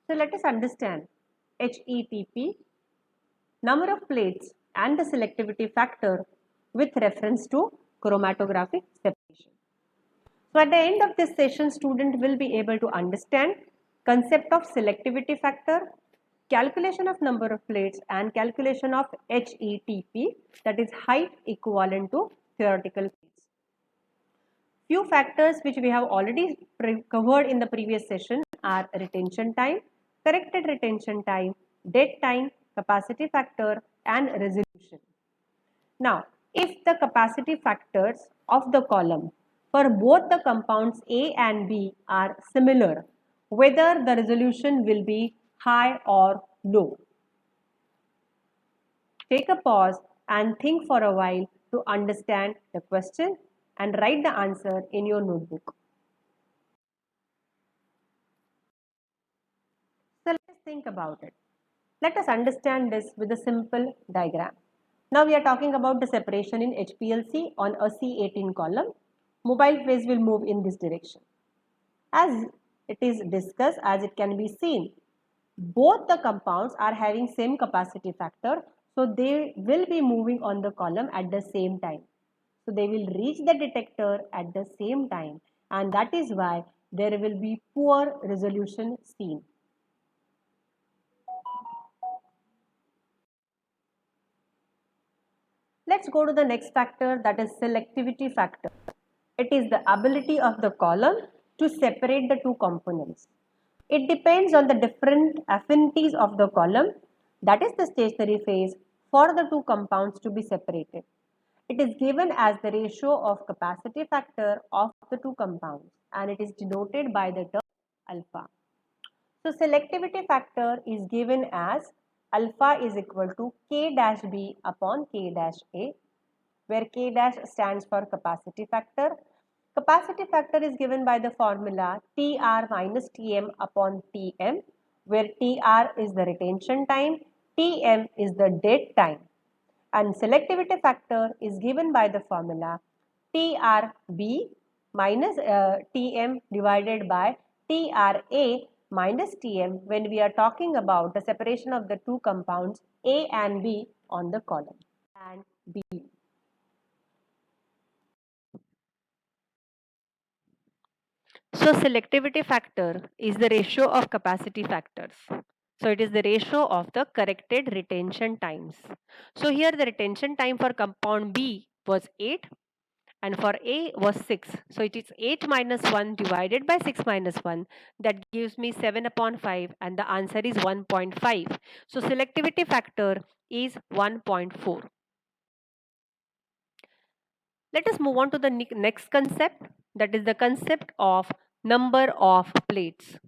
So let us understand HETP, number of plates and the selectivity factor with reference to chromatographic separation. So at the end of this session, student will be able to understand concept of selectivity factor, calculation of number of plates and calculation of HETP, that is height equivalent to theoretical plates. Few factors which we have already covered in the previous session are retention time, corrected retention time, dead time, capacity factor and resolution. Now, if the capacity factors of the column for both the compounds A and B are similar, whether the resolution will be high or low. Take a pause and think for a while to understand the question and write the answer in your notebook. So let us think about it. Let us understand this with a simple diagram. Now we are talking about the separation in HPLC on a C18 column. Mobile phase will move in this direction. As it is discussed, as it can be seen, both the compounds are having same capacity factor, so they will be moving on the column at the same time. So they will reach the detector at the same time, and that is why there will be poor resolution seen. Let's go to the next factor, that is selectivity factor. It is the ability of the column to separate the two components. It depends on the different affinities of the column, that is the stationary phase, for the two compounds to be separated. It is given as the ratio of capacity factor of the two compounds and it is denoted by the term alpha. So selectivity factor is given as alpha is equal to K dash B upon K dash A, where K dash stands for capacity factor. Capacity factor is given by the formula TR minus TM upon TM, where TR is the retention time, TM is the dead time. And selectivity factor is given by the formula TRB minus TM divided by TRA minus TM when we are talking about the separation of the two compounds A and B on the column and B. So selectivity factor is the ratio of capacity factors. So it is the ratio of the corrected retention times. So here the retention time for compound B was 8 and for A was 6. So it is 8 minus 1 divided by 6 minus 1. That gives me 7 upon 5 and the answer is 1.5. So selectivity factor is 1.4. Let us move on to the next concept, that is the concept of number of plates.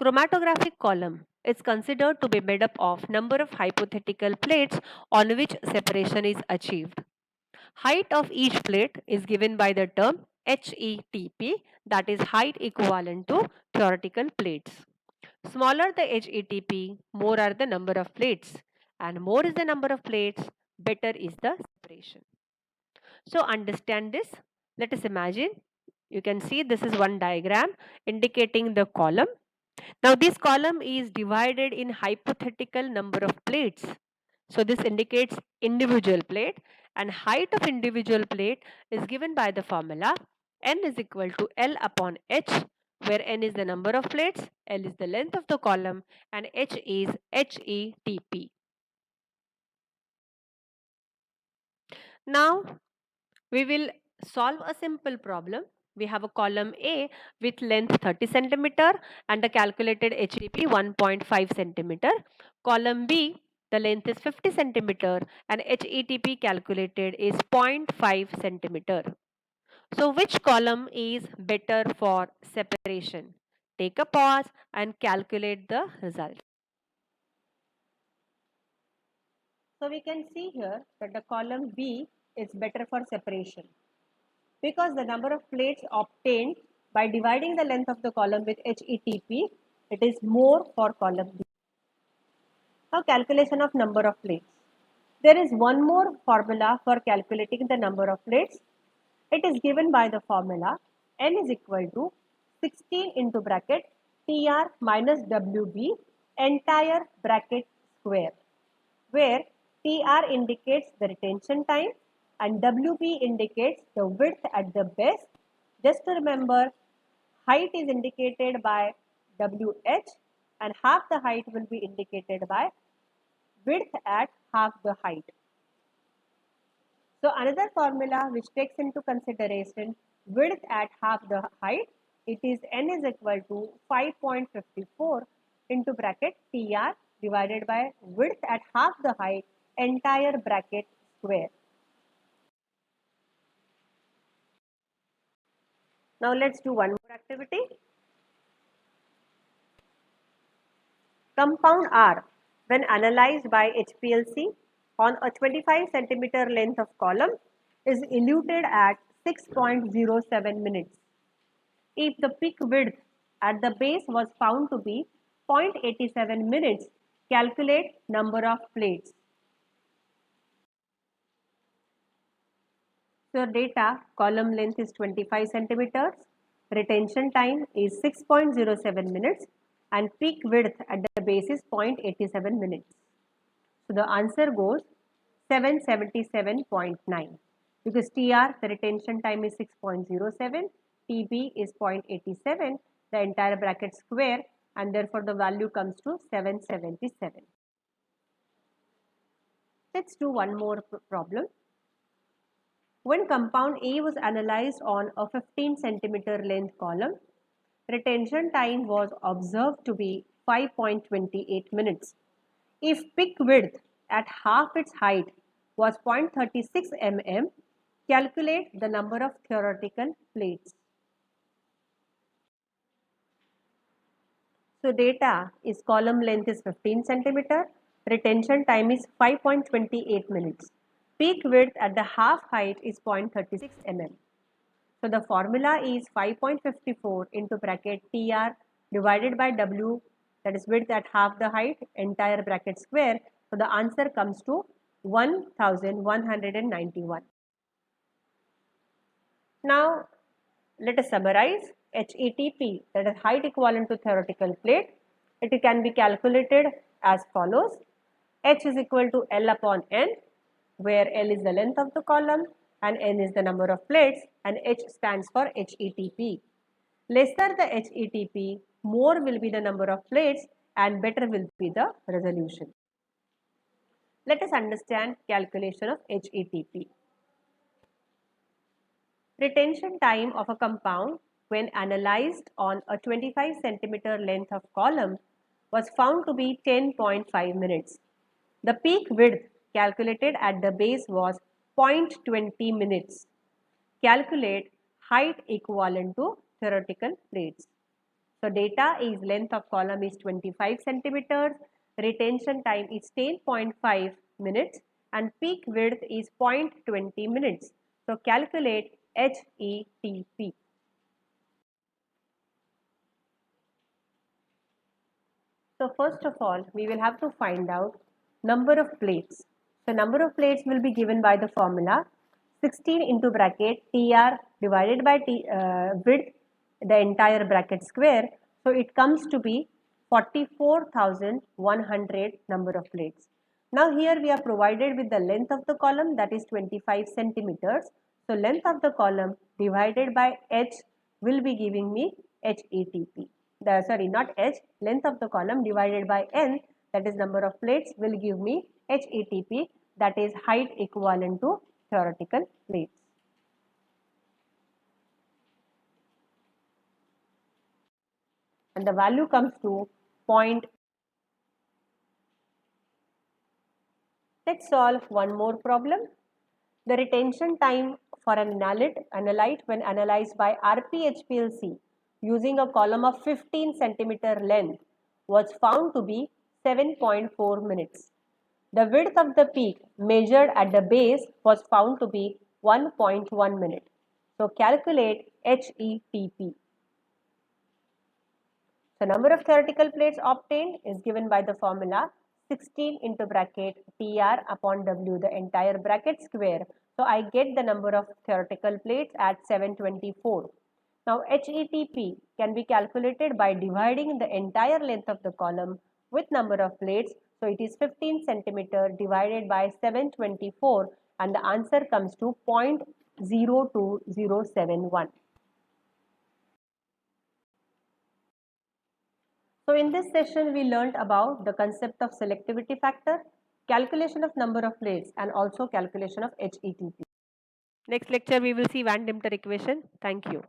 Chromatographic column is considered to be made up of number of hypothetical plates on which separation is achieved. Height of each plate is given by the term HETP, that is height equivalent to theoretical plates. Smaller the HETP, more are the number of plates, and more is the number of plates, better is the separation. So understand this. Let us imagine. You can see this is one diagram indicating the column. Now this column is divided in hypothetical number of plates. So this indicates individual plate and height of individual plate is given by the formula n is equal to L upon H, where n is the number of plates, L is the length of the column and H is HETP. Now we will solve a simple problem. We have a column A with length 30 centimeter and the calculated HETP 1.5 centimeter. Column B, the length is 50 centimeter and HETP calculated is 0.5 centimeter. So which column is better for separation? Take a pause and calculate the result. So we can see here that the column B is better for separation, because the number of plates obtained by dividing the length of the column with HETP, it is more for column B. Now calculation of number of plates. There is one more formula for calculating the number of plates. It is given by the formula n is equal to 16 into bracket TR minus WB entire bracket square, where TR indicates the retention time and WB indicates the width at the base. Just to remember, height is indicated by WH and half the height will be indicated by width at half the height. So another formula which takes into consideration width at half the height, it is n is equal to 5.54 into bracket TR divided by width at half the height entire bracket square. Now let's do one more activity. Compound R, when analyzed by HPLC on a 25 centimeter length of column, is eluted at 6.07 minutes. If the peak width at the base was found to be 0.87 minutes, calculate number of plates. So data, column length is 25 centimeters, retention time is 6.07 minutes and peak width at the base is 0.87 minutes. So the answer goes 777.9 because TR, the retention time is 6.07, TB is 0.87, the entire bracket square, and therefore the value comes to 777. Let's do one more problem. When compound A was analyzed on a 15 centimeter length column, retention time was observed to be 5.28 minutes. If peak width at half its height was 0.36 mm, calculate the number of theoretical plates. So data is column length is 15 centimeter, retention time is 5.28 minutes. Peak width at the half height is 0.36 mm. So the formula is 5.54 into bracket TR divided by W, that is width at half the height, entire bracket square. So the answer comes to 1191. Now let us summarize. HETP, that is height equivalent to theoretical plate, it can be calculated as follows. H is equal to L upon N, where L is the length of the column and N is the number of plates and H stands for HETP. Lesser the HETP, more will be the number of plates and better will be the resolution. Let us understand calculation of HETP. Retention time of a compound when analyzed on a 25 centimeter length of column was found to be 10.5 minutes. The peak width calculated at the base was 0.20 minutes. Calculate height equivalent to theoretical plates. So data is length of column is 25 centimeters, retention time is 10.5 minutes and peak width is 0.20 minutes. So calculate HETP. So first of all, we will have to find out number of plates. So number of plates will be given by the formula 16 into bracket TR divided by width, the entire bracket square. So it comes to be 44,100 number of plates. Now here we are provided with the length of the column, that is 25 centimeters. So length of the column divided by H will be giving me HETP. Not H, length of the column divided by N, that is number of plates, will give me HETP, that is height equivalent to theoretical plates. And the value comes to 0. Let's solve one more problem. The retention time for an analyte when analyzed by RPHPLC using a column of 15 centimeter length was found to be 7.4 minutes. The width of the peak measured at the base was found to be 1.1 minute. So calculate HETP. So number of theoretical plates obtained is given by the formula 16 into bracket TR upon W, the entire bracket square. So I get the number of theoretical plates at 724. Now HETP can be calculated by dividing the entire length of the column with number of plates. So it is 15 centimeter divided by 724 and the answer comes to 0.02071. So in this session we learnt about the concept of selectivity factor, calculation of number of plates and also calculation of HETP. Next lecture we will see Van Dimter equation. Thank you.